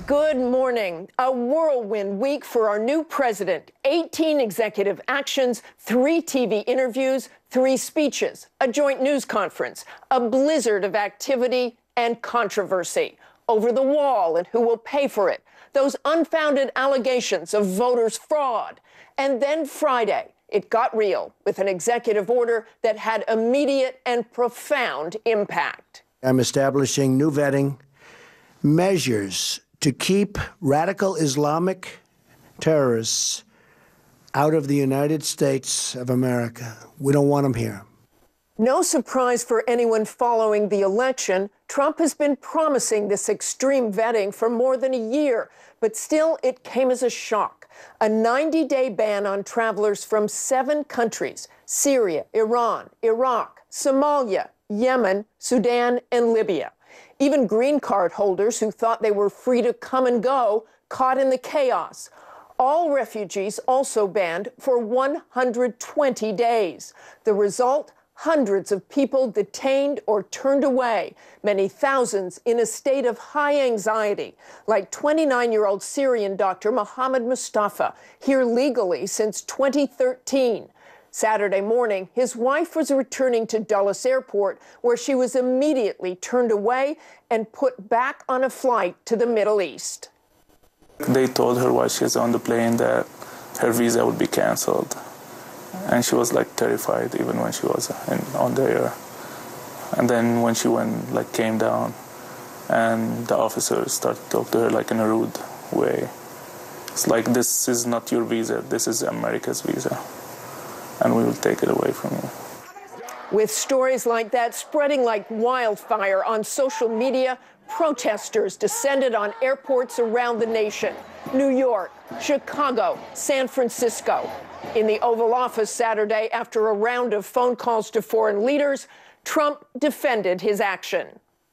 Good morning. A whirlwind week for our new president. 18 executive actions, 3 TV interviews, 3 speeches, a joint news conference, a blizzard of activity and controversy. Over the wall and who will pay for it. Those unfounded allegations of voters' fraud. And then Friday, it got real with an executive order that had immediate and profound impact. I'm establishing new vetting measures to keep radical Islamic terrorists out of the United States of America. We don't want them here. No surprise for anyone following the election, Trump has been promising this extreme vetting for more than a year, but still it came as a shock. A 90-day ban on travelers from 7 countries: Syria, Iran, Iraq, Somalia, Yemen, Sudan, and Libya. Even green card holders who thought they were free to come and go, caught in the chaos. All refugees also banned for 120 days. The result? Hundreds of people detained or turned away, many thousands in a state of high anxiety, like 29-year-old Syrian doctor Mohammed Mustafa, here legally since 2013. Saturday morning, his wife was returning to Dulles Airport, where she was immediately turned away and put back on a flight to the Middle East. They told her while she was on the plane that her visa would be canceled. And she was terrified even when she was on the air. And then when she came down, and the officers started to talk to her in a rude way. It's like, this is not your visa, this is America's visa. And we will take it away from you. With stories like that spreading like wildfire on social media, protesters descended on airports around the nation. New York, Chicago, San Francisco. In the Oval Office Saturday, after a round of phone calls to foreign leaders, Trump defended his action.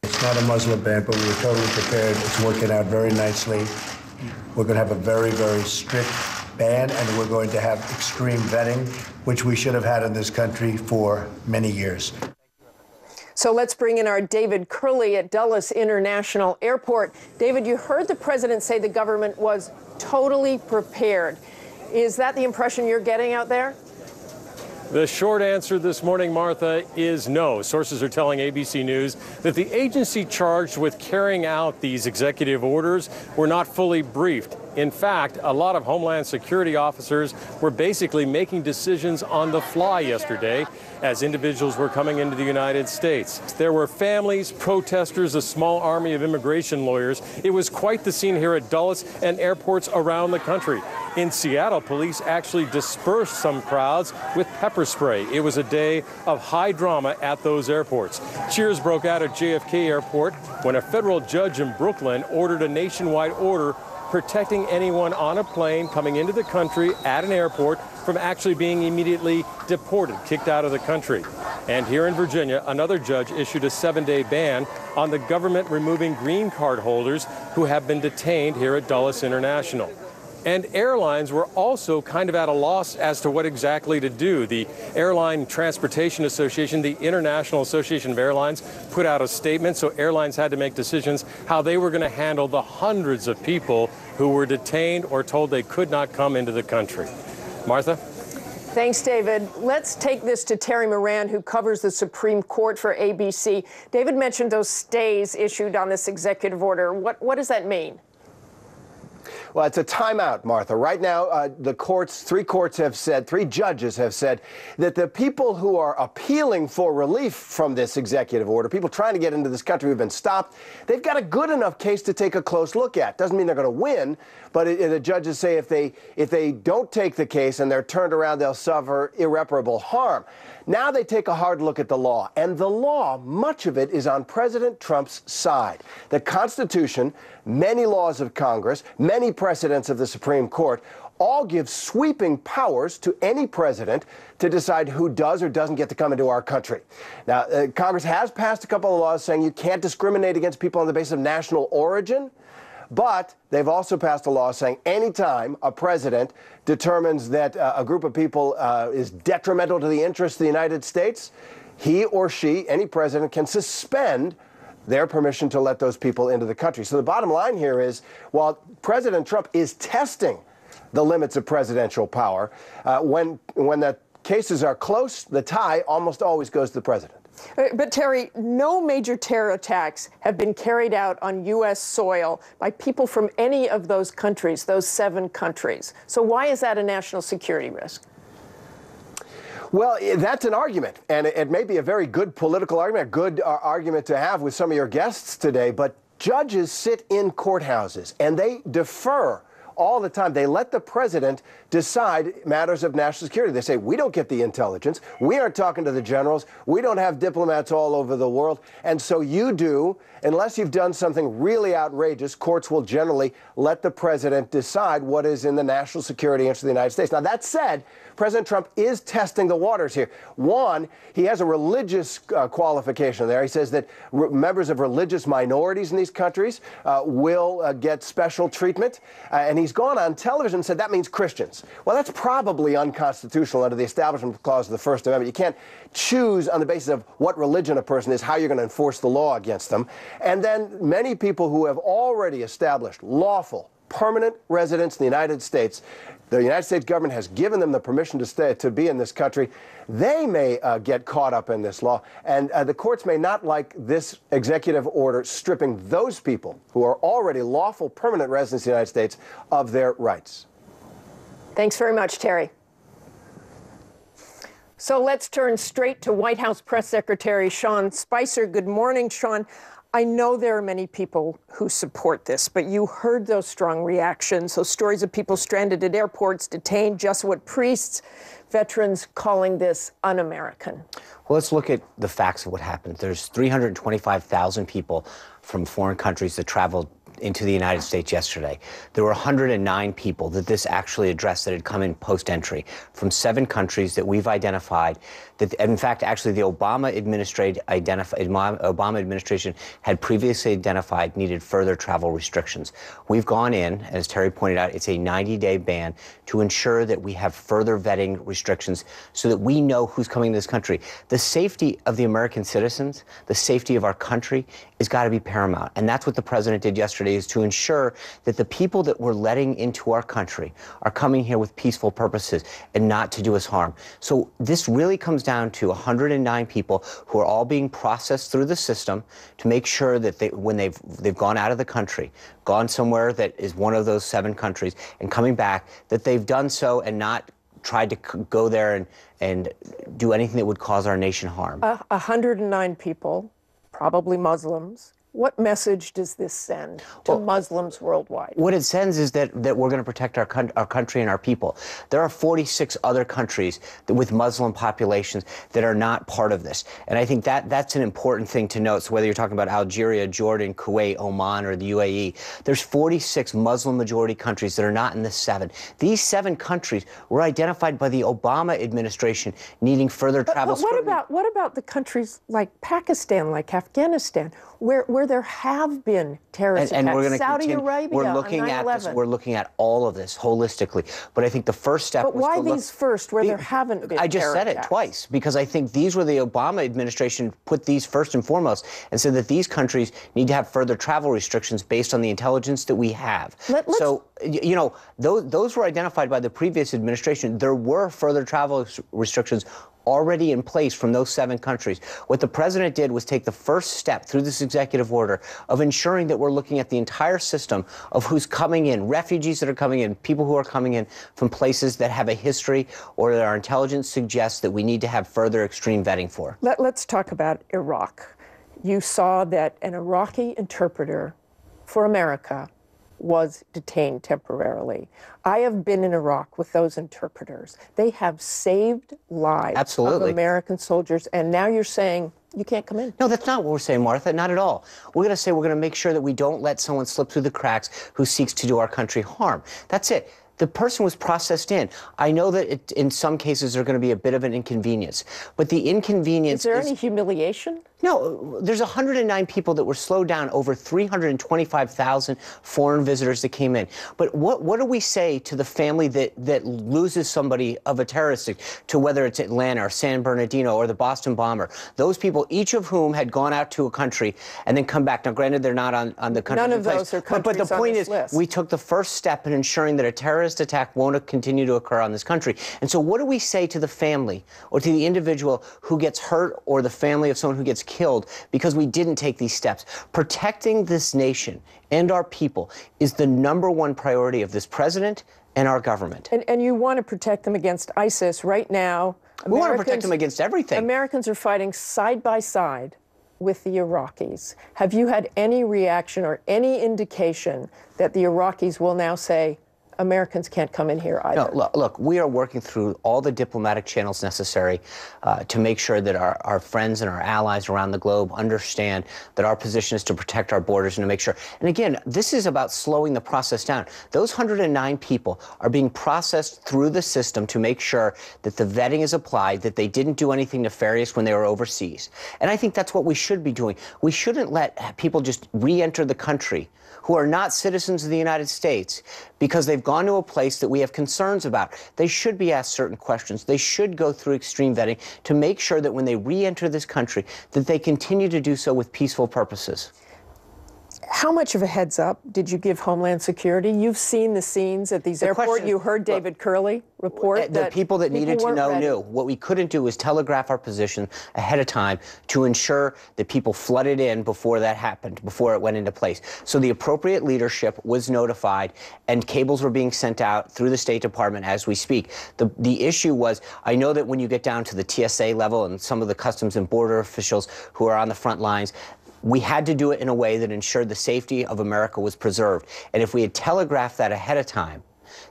It's not a Muslim ban, but we were totally prepared. It's working out very nicely. We're going to have a very, very strict ban, and we're going to have extreme vetting, which we should have had in this country for many years. So let's bring in our David Kerley at Dulles International Airport. David, you heard the president say the government was totally prepared. Is that the impression you're getting out there? The short answer this morning, Martha, is no. Sources are telling ABC News that the agency charged with carrying out these executive orders were not fully briefed. In fact, a lot of Homeland Security officers were basically making decisions on the fly yesterday as individuals were coming into the United States. There were families, protesters, a small army of immigration lawyers. It was quite the scene here at Dulles and airports around the country. In Seattle, police actually dispersed some crowds with pepper spray. It was a day of high drama at those airports. Cheers broke out at JFK Airport when a federal judge in Brooklyn ordered a nationwide order protecting anyone on a plane coming into the country at an airport from actually being immediately deported, kicked out of the country. And here in Virginia, another judge issued a 7-day ban on the government removing green card holders who have been detained here at Dulles International. And airlines were also kind of at a loss as to what exactly to do. The Airline Transportation Association, the International Association of Airlines, put out a statement, so airlines had to make decisions how they were going to handle the hundreds of people who were detained or told they could not come into the country. Martha? Thanks, David. Let's take this to Terry Moran, who covers the Supreme Court for ABC. David mentioned those stays issued on this executive order. What does that mean? Well, it's a timeout, Martha. Right now, the courts, 3 courts have said, 3 judges have said that the people who are appealing for relief from this executive order, people trying to get into this country who've been stopped, they've got a good enough case to take a close look at. Doesn't mean they're going to win, but the judges say if they don't take the case and they're turned around, they'll suffer irreparable harm. Now they take a hard look at the law, and the law, much of it is on President Trump's side. The Constitution, many laws of Congress, many precedents of the Supreme Court all give sweeping powers to any president to decide who does or doesn't get to come into our country. Now, Congress has passed a couple of laws saying you can't discriminate against people on the basis of national origin. But they've also passed a law saying anytime a president determines that a group of people is detrimental to the interests of the United States, he or she, any president, can suspend their permission to let those people into the country. So the bottom line here is, while President Trump is testing the limits of presidential power, when the cases are close, the tie almost always goes to the president. But Terry, no major terror attacks have been carried out on U.S. soil by people from any of those countries, those 7 countries. So why is that a national security risk? Well, that's an argument, and it may be a very good political argument, a good argument to have with some of your guests today, but judges sit in courthouses, and they defer all the time. They let the president decide matters of national security. They say, we don't get the intelligence. We aren't talking to the generals. We don't have diplomats all over the world. And so you do, unless you've done something really outrageous, courts will generally let the president decide what is in the national security interest of the United States. Now, that said, President Trump is testing the waters here. One, he has a religious qualification there. He says that members of religious minorities in these countries will get special treatment. And he's gone on television and said that means Christians. Well, that's probably unconstitutional under the Establishment Clause of the First Amendment. You can't choose on the basis of what religion a person is how you're going to enforce the law against them. And then many people who have already established lawful permanent residents in the United States, the United States government has given them the permission to stay, to be in this country. They may get caught up in this law, and the courts may not like this executive order stripping those people who are already lawful permanent residents of the United States of their rights. Thanks very much, Terry. So let's turn straight to White House Press Secretary Sean Spicer. Good morning, Sean. I know there are many people who support this, but you heard those strong reactions, those stories of people stranded at airports, detained, Jesuit priests, veterans calling this un-American. Well, let's look at the facts of what happened. There's 325,000 people from foreign countries that traveled into the United States yesterday. There were 109 people that this actually addressed that had come in post-entry from 7 countries that we've identified that, in fact, actually the Obama administration had previously identified needed further travel restrictions. We've gone in, as Terry pointed out, it's a 90-day ban to ensure that we have further vetting restrictions so that we know who's coming to this country. The safety of the American citizens, the safety of our country has got to be paramount. And that's what the president did yesterday, is to ensure that the people that we're letting into our country are coming here with peaceful purposes and not to do us harm. So this really comes down to 109 people who are all being processed through the system to make sure that when they've gone out of the country, gone somewhere that is one of those 7 countries, and coming back, that they've done so and not tried to go there and do anything that would cause our nation harm. 109 people, probably Muslims. What message does this send to Muslims worldwide? What it sends is that we're going to protect our country and our people. There are 46 other countries with Muslim populations that are not part of this. And I think that's an important thing to note. So whether you're talking about Algeria, Jordan, Kuwait, Oman, or the UAE, there's 46 Muslim majority countries that are not in the 7. These 7 countries were identified by the Obama administration needing further travel. But what about the countries like Pakistan, like Afghanistan, where there have been terrorist attacks, we're going to Saudi Arabia, we're looking at this. We're looking at all of this holistically. But I think the first step. But why these first, where there haven't been? I just said it twice because I think these were the Obama administration put these first and foremost and said that these countries need to have further travel restrictions based on the intelligence that we have. So you know, those were identified by the previous administration. There were further travel restrictions already in place from those 7 countries. What the president did was take the first step through this executive order of ensuring that we're looking at the entire system of who's coming in, refugees that are coming in, people who are coming in from places that have a history or that our intelligence suggests that we need to have further extreme vetting for. Let's talk about Iraq. You saw that an Iraqi interpreter for America was detained temporarily. I have been in Iraq with those interpreters. They have saved lives of American soldiers, and now you're saying you can't come in. No, that's not what we're saying, Martha, not at all. We're going to say we're going to make sure that we don't let someone slip through the cracks who seeks to do our country harm. That's it. The person was processed in. I know that in some cases there's going to be a bit of an inconvenience, but the inconvenience is there any humiliation? No, there's 109 people that were slowed down, over 325,000 foreign visitors that came in. But what do we say to the family that loses somebody of a terrorist, to whether it's Atlanta or San Bernardino or the Boston bomber? Those people, each of whom had gone out to a country and then come back. Now, granted, they're not on the country. None of those are countries but the point is, list. we took the first step in ensuring that a terrorist attack won't continue to occur on this country. And so what do we say to the family or to the individual who gets hurt, or the family of someone who gets killed because we didn't take these steps? Protecting this nation and our people is the #1 priority of this president and our government. And you want to protect them against ISIS right now. We want to protect them against everything. Americans are fighting side by side with the Iraqis. Have you had any reaction or any indication that the Iraqis will now say, Americans can't come in here either? No, look, we are working through all the diplomatic channels necessary to make sure that our friends and our allies around the globe understand that our position is to protect our borders and to make sure. And again, this is about slowing the process down. Those 109 people are being processed through the system to make sure that the vetting is applied, that they didn't do anything nefarious when they were overseas. And I think that's what we should be doing. We shouldn't let people just re-enter the country who are not citizens of the United States because they've gone to a place that we have concerns about. They should be asked certain questions. They should go through extreme vetting to make sure that when they re-enter this country, that they continue to do so with peaceful purposes. How much of a heads up did you give Homeland Security? You've seen the scenes at these airports. You heard David Kerley report the people that needed to know knew. What we couldn't do was telegraph our position ahead of time to ensure that people flooded in before that happened, before it went into place. So the appropriate leadership was notified, and cables were being sent out through the State Department as we speak. The issue was, I know that when you get down to the TSA level and some of the Customs and Border officials who are on the front lines, we had to do it in a way that ensured the safety of America was preserved. And if we had telegraphed that ahead of time,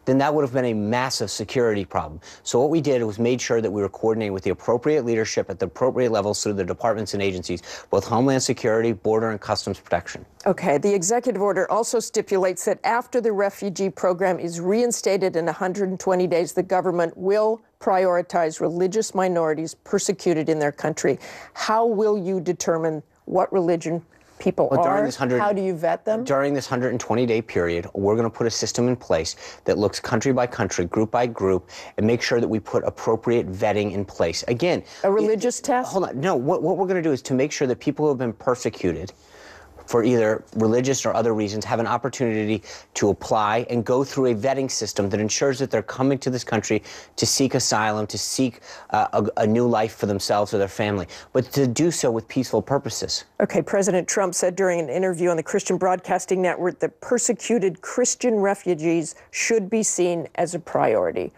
then that would have been a massive security problem. So what we did was made sure that we were coordinating with the appropriate leadership at the appropriate levels through the departments and agencies, both Homeland Security, Border and Customs Protection. Okay, the executive order also stipulates that after the refugee program is reinstated in 120 days, the government will prioritize religious minorities persecuted in their country. How will you determine what religion people are? How do you vet them? During this 120-day period, we're going to put a system in place that looks country by country, group by group, and make sure that we put appropriate vetting in place. Again, a religious test? Hold on. No, what we're going to do is to make sure that people who have been persecuted for either religious or other reasons have an opportunity to apply and go through a vetting system that ensures that they're coming to this country to seek asylum, to seek a new life for themselves or their family, but to do so with peaceful purposes. Okay, President Trump said during an interview on the Christian Broadcasting Network that persecuted Christian refugees should be seen as a priority.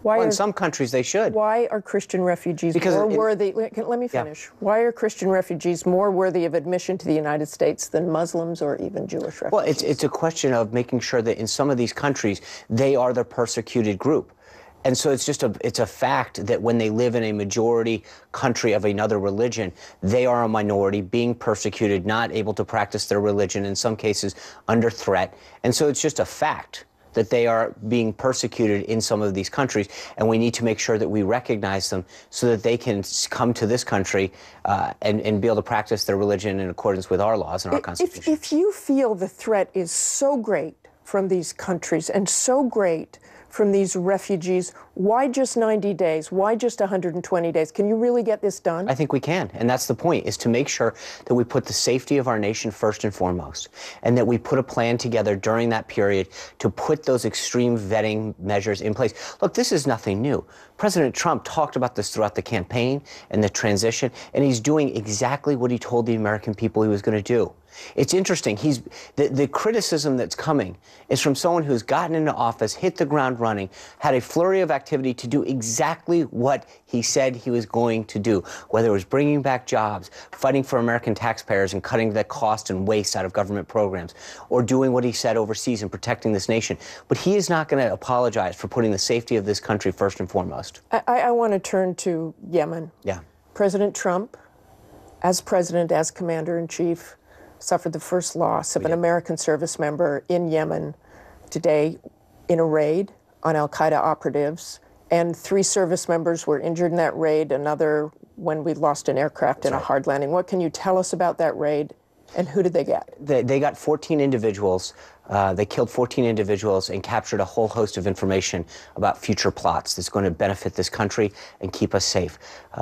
Well, in some countries they should. Why are Christian refugees more worthy? Let me finish. Yeah. Why are Christian refugees more worthy of admission to the United States than Muslims or even Jewish refugees? Well, it's a question of making sure that in some of these countries they are the persecuted group. And so it's a fact that when they live in a majority country of another religion, they are a minority being persecuted, not able to practice their religion, in some cases under threat. And so it's just a fact that they are being persecuted in some of these countries, and we need to make sure that we recognize them so that they can come to this country and be able to practice their religion in accordance with our laws and our Constitution. If you feel the threat is so great from these countries and so great from these refugees, why just 90 days? Why just 120 days? Can you really get this done? I think we can, and that's the point, is to make sure that we put the safety of our nation first and foremost, and that we put a plan together during that period to put those extreme vetting measures in place. Look, this is nothing new. President Trump talked about this throughout the campaign and the transition, and he's doing exactly what he told the American people he was going to do. It's interesting. The criticism that's coming is from someone who's gotten into office, hit the ground running, had a flurry of activity to do exactly what he said he was going to do, whether it was bringing back jobs, fighting for American taxpayers and cutting the cost and waste out of government programs, or doing what he said overseas and protecting this nation. But he is not going to apologize for putting the safety of this country first and foremost. I want to turn to Yemen. Yeah. President Trump, as president, as commander-in-chief, suffered the first loss of an American service member in Yemen today in a raid on al-Qaeda operatives And 3 service members were injured in that raid, another when we lost an aircraft in a hard landing. What can you tell us about that raid, and who did they get? They got 14 individuals. They killed 14 individuals and captured a whole host of information about future plots that's going to benefit this country and keep us safe.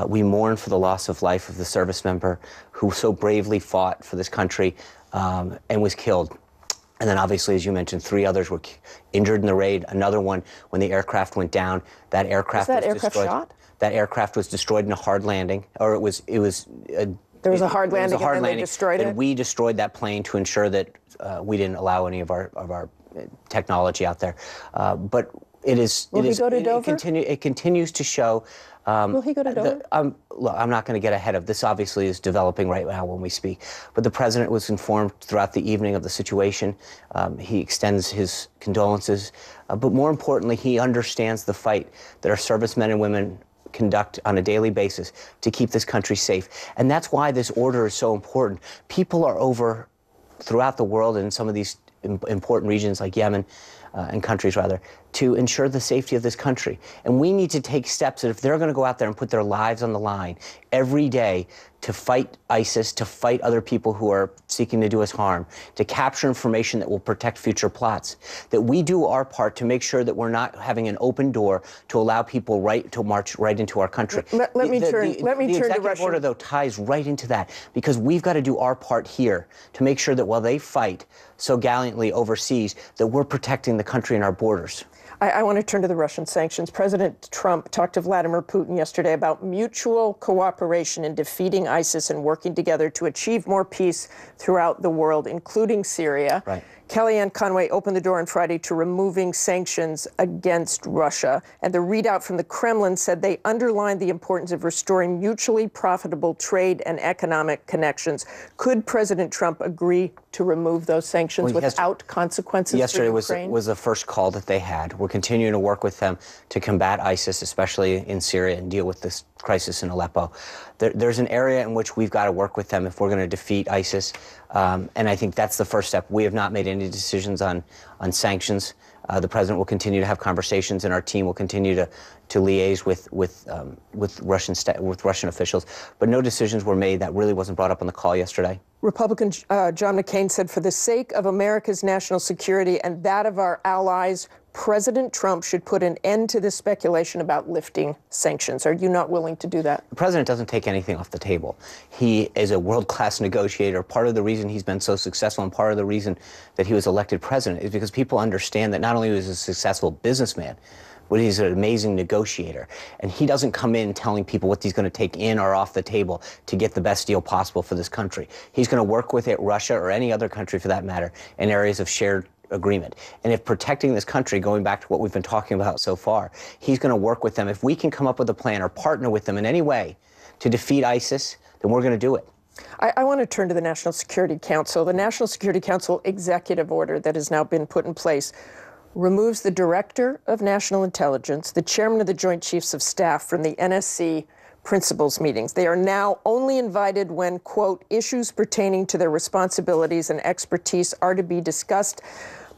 We mourn for the loss of life of the service member who so bravely fought for this country and was killed. And then obviously, as you mentioned, 3 others were injured in the raid. Another one when the aircraft went down. That aircraft was destroyed. Shot? That aircraft was destroyed in a hard landing, or it was. There was a hard landing, and then they destroyed it? And we destroyed that plane to ensure that we didn't allow any of our technology out there. But it is. Will he go to Dover? It continues to show. Will he go to Dover? Look, I'm not going to get ahead of this. Obviously, is developing right now when we speak. But the president was informed throughout the evening of the situation. He extends his condolences. But more importantly, he understands the fight that our servicemen and women conduct on a daily basis to keep this country safe. And that's why this order is so important. People are over throughout the world in some of these important regions like Yemen and countries rather, to ensure the safety of this country. And we need to take steps that if they're going to go out there and put their lives on the line every day to fight ISIS, to fight other people who are seeking to do us harm, to capture information that will protect future plots, that we do our part to make sure that we're not having an open door to allow people to march right into our country. Let me turn to Russia. The executive order, though, ties right into that, because we've got to do our part here to make sure that while they fight so gallantly overseas, that we're protecting the country and our borders. I want to turn to the Russian sanctions. President Trump talked to Vladimir Putin yesterday about mutual cooperation in defeating ISIS and working together to achieve more peace throughout the world, including Syria. Right. Kellyanne Conway opened the door on Friday to removing sanctions against Russia. And the readout from the Kremlin said they underlined the importance of restoring mutually profitable trade and economic connections. Could President Trump agree to remove those sanctions without consequences yesterday for Ukraine? was the first call that they had. We're continuing to work with them to combat ISIS, especially in Syria, and deal with this crisis in Aleppo. There's an area in which we've got to work with them if we're going to defeat ISIS, and I think that's the first step. We have not made any decisions on sanctions. The president will continue to have conversations, and our team will continue to liaise with Russian officials. But no decisions were made. That really wasn't brought up on the call yesterday. Republican John McCain said, for the sake of America's national security and that of our allies, President Trump should put an end to this speculation about lifting sanctions. Are you not willing to do that? The president doesn't take anything off the table. He is a world-class negotiator. Part of the reason he's been so successful and part of the reason that he was elected president is because people understand that not only was he a successful businessman, but he's an amazing negotiator. And he doesn't come in telling people what he's going to take in or off the table to get the best deal possible for this country. He's going to work with Russia or any other country for that matter in areas of shared agreement. And if protecting this country, going back to what we've been talking about so far, he's going to work with them. If we can come up with a plan or partner with them in any way to defeat ISIS, then we're going to do it. I want to turn to the National Security Council. The National Security Council executive order that has now been put in place removes the Director of National Intelligence, the Chairman of the Joint Chiefs of Staff from the NSC principals meetings. They are now only invited when, quote, issues pertaining to their responsibilities and expertise are to be discussed,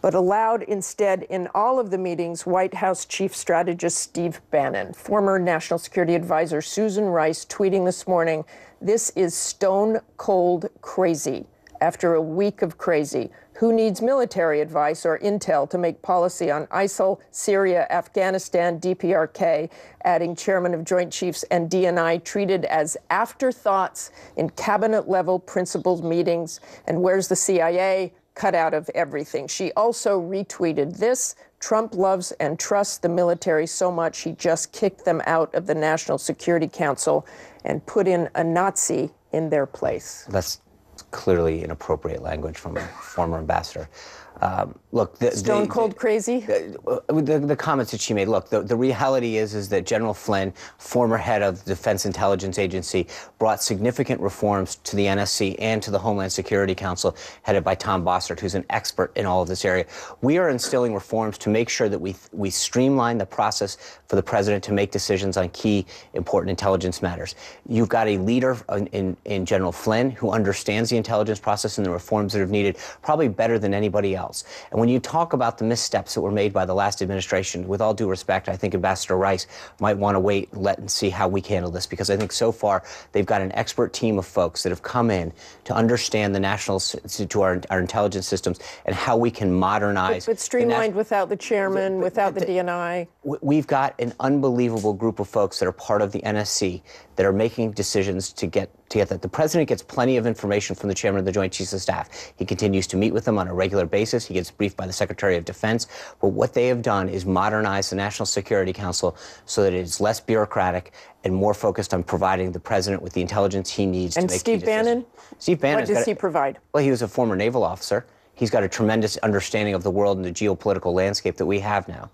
but allowed instead in all of the meetings. White House Chief Strategist Steve Bannon, former National Security Advisor Susan Rice tweeting this morning, "This is stone cold crazy." After a week of crazy, who needs military advice or intel to make policy on ISIL, Syria, Afghanistan, DPRK, adding Chairman of Joint Chiefs and DNI treated as afterthoughts in cabinet-level principals meetings? And where's the CIA? Cut out of everything. She also retweeted this: Trump loves and trusts the military so much he just kicked them out of the National Security Council and put in a Nazi in their place. That's clearly inappropriate language from a former ambassador. Look, stone cold crazy. The comments that she made. Look, the reality is that General Flynn, former head of the Defense Intelligence Agency, brought significant reforms to the NSC and to the Homeland Security Council, headed by Tom Bossert, who's an expert in all of this area. We are instilling reforms to make sure that we streamline the process for the president to make decisions on key, important intelligence matters. You've got a leader in General Flynn who understands the intelligence process and the reforms that are needed probably better than anybody else. else. And when you talk about the missteps that were made by the last administration, with all due respect, I think Ambassador Rice might want to wait and see how we handle this, because I think so far they've got an expert team of folks that have come in to understand the national, to our intelligence systems and how we can modernize. But streamlined without the chairman, without the DNI. We've got an unbelievable group of folks that are part of the NSC that are making decisions to get that. The president gets plenty of information from the chairman of the Joint Chiefs of Staff. He continues to meet with them on a regular basis. He gets briefed by the Secretary of Defense. But what they have done is modernize the National Security Council so that it is less bureaucratic and more focused on providing the president with the intelligence he needs to make key decisions. And Steve Bannon? Steve Bannon. What does he provide? Well, he was a former naval officer. He's got a tremendous understanding of the world and the geopolitical landscape that we have now.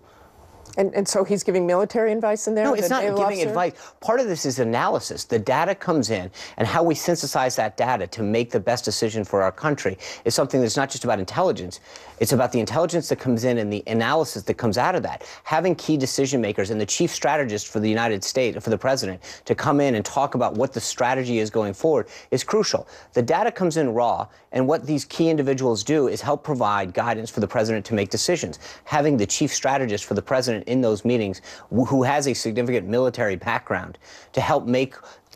And so he's giving military advice in there? No, it's not giving advice. Part of this is analysis. The data comes in, and how we synthesize that data to make the best decision for our country is something that's not just about intelligence. It's about the intelligence that comes in and the analysis that comes out of that. Having key decision makers and the chief strategist for the United States, for the president, to come in and talk about what the strategy is going forward is crucial. The data comes in raw, and what these key individuals do is help provide guidance for the president to make decisions. Having the chief strategist for the president in those meetings, who has a significant military background, to help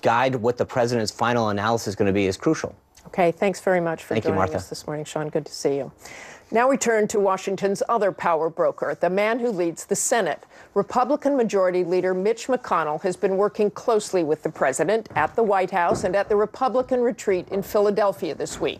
guide what the president's final analysis is going to be is crucial. Okay, thanks very much for joining us this morning, Sean. Good to see you. Now we turn to Washington's other power broker, the man who leads the Senate. Republican Majority Leader Mitch McConnell has been working closely with the president at the White House and at the Republican retreat in Philadelphia this week.